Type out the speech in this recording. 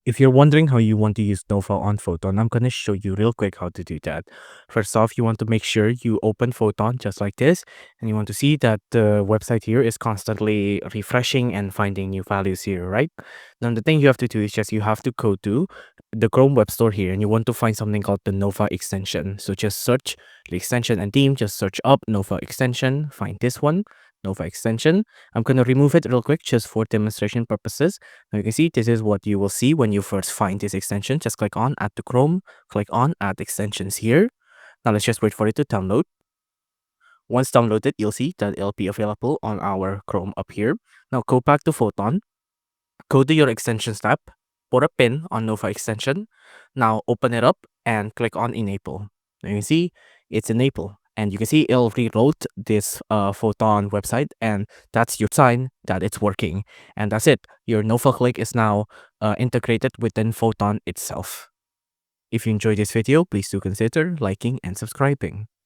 If you're wondering how you want to use Nova on Photon, I'm going to show you real quick how to do that. First off, you want to make sure you open Photon just like this, and you want to see that the website here is constantly refreshing and finding new values here, right? Now, the thing you have to do is just you have to go to the Chrome Web Store here, and you want to find something called the Nova extension. So just search the extension and theme, just search up Nova extension, find this one, Nova extension. I'm going to remove it real quick just for demonstration purposes. Now you can see this is what you will see when you first find this extension. Just click on add to Chrome, click on add extensions here. Now let's just wait for it to download. Once downloaded, you'll see that it'll be available on our Chrome up here. Now go back to Photon, go to your extensions tab, put a pin on Nova extension. Now open it up and click on enable. Now you can see it's enable. And you can see it'll reload this Photon website, and that's your sign that it's working. And that's it. Your Nova Click is now integrated within Photon itself. If you enjoyed this video, please do consider liking and subscribing.